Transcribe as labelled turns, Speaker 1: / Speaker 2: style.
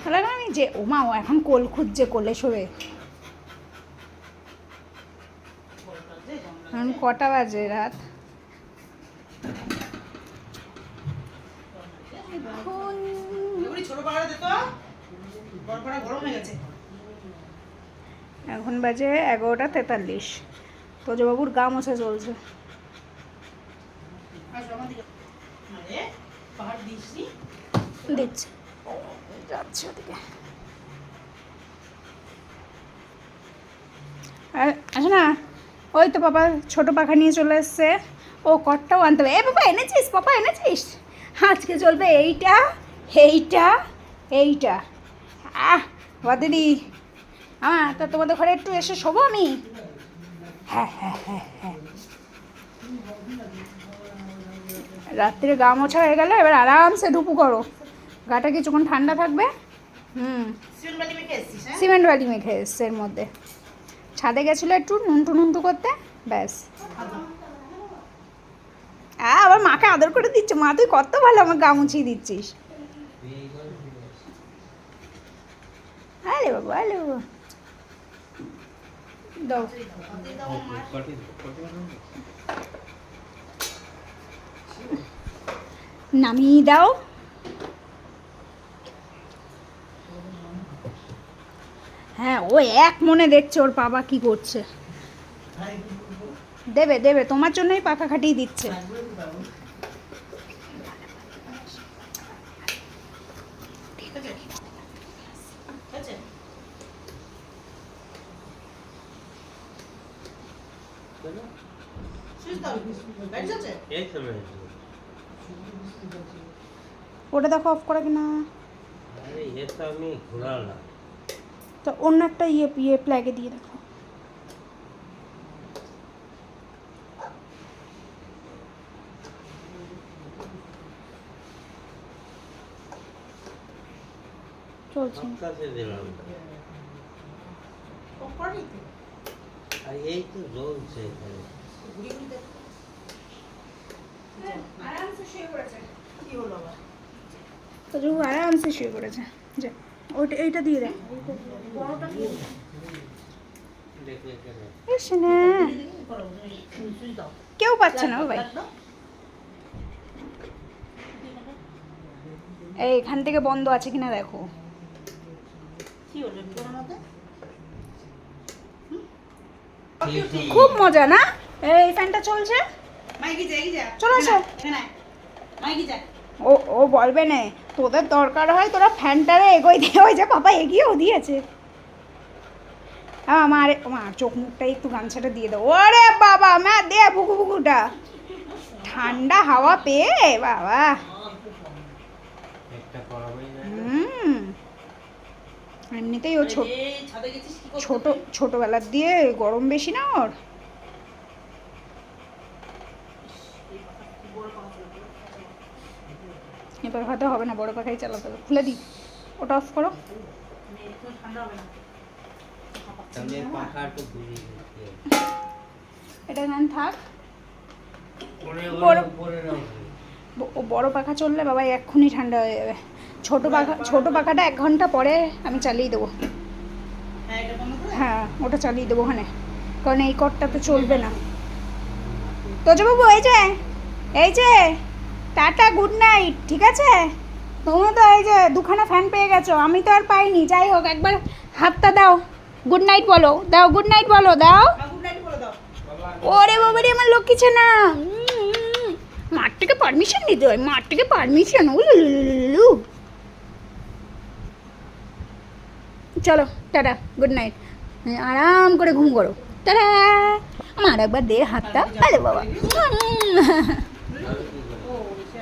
Speaker 1: তাহলে আমি যে ও মা ও এখন কোল খুঁজছে, কোলে শোবে। এখন কটা বাজে রাত? এখন বাজে 11:43। তোজবাবুর গা মোছা চলছে। দিচ্ছে, যাচ্ছে ওদিকে। আসো না, ওই তো পাপা ছোট পাখা নিয়ে চলে এসছে। ও কটটাও আনতে হবে। এ পাপা এনেছিস? পাপা এনেছিস? আজকে চলবে এইটা, এইটা, এইটা। বাদিদি তা তোমাদের ঘরে একটু এসে শোবো আমি? হ্যাঁ হ্যাঁ হ্যাঁ হ্যাঁ। রাত্রে গা মোছা হয়ে গেলে এবার আরামসে ঢুকু করো। গাটা কিছুক্ষণ ঠান্ডা থাকবে। সিমেন্ট বালি মেখে এসছে এর মধ্যে। ছাদে গেছিলো একটু নুনটু নুনটু করতে, ব্যাস। আবার মাকে আদর করে দিচ্ছে। মা তুই কত ভালো আমার গা মুছিয়ে দিচ্ছিস। আরে বাবা, আরে বাবা, দাও। নামিয়ে দাও। হ্যাঁ, ও এক মনে দেখছে ওর বাবা কি করছে। দেবে দেবে, তোমার জন্যই পাখা খাটিয়ে দিচ্ছে। ওটা দেখো অফ করে কিনা। তো অন্য একটা ইয়ে প্লাগে দিয়ে দেখো। চলছে।
Speaker 2: এই তো জ্বলছে।
Speaker 1: আরামসে শুয়ে পড়েছে। কি হলো আবার? তো যখন আরামসে শুয়ে পড়েছে। যা ওইটা, এইটা দিয়ে দেয়। কেউ পাচ্ছে না ভাই। এইখান থেকে বন্ধ আছে কিনা দেখো। খুব মজা না? এই ফ্যানটা চলছে। চলো আসো। ও বলবে না তোদের দরকার হয় তোরা ফ্যানটারে এগোই দিয়ে। ওই যে পাপা এগিয়েও দিয়েছে। আমার চোখ মুখটা একটু গামছাটা দিয়ে দাও। ওরে বাবা মা দে বুকু বুকুটা। ঠান্ডা হাওয়া পেয়ে বাবা। এমনিতেই ও ছোটবেলার দিয়ে গরম বেশি না ওর। এবার হয়তো হবে না, বড় পাখাই চালাতে হবে। খুলে দিই, ওটা অফ করো। এটা নেন থাক। বড় পাখা চললে বাবা এক্ষুনি ঠান্ডা হয়ে যাবে। ছোট পাখাটা 1 ঘন্টা পরে আমি চালিয়ে দেবো। হ্যাঁ ওটা চালিয়ে দেবো ওখানে, কারণ এই কটটা তো চলবে না। তোজবাবু এই যে টাটা, গুড নাইট। ঠিক আছে, তুমি তো এই যে 2খানা ফ্যান পেয়ে গেছো, আমি তো আর পাইনি। যাই হোক একবার হাতটা দাও, গুড নাইট বলো। দাও গুড নাইট বলো, দাও। ওরে বাবারে আমার লক্ষ্মী ছেনা। মার থেকে পারমিশন নিতে হয়, মার থেকে পারমিশন। চলো টাটা, গুড নাইট। আরাম করে ঘুম করো। টাটা। আমার একবার দে হাতটা। আরে বাবা।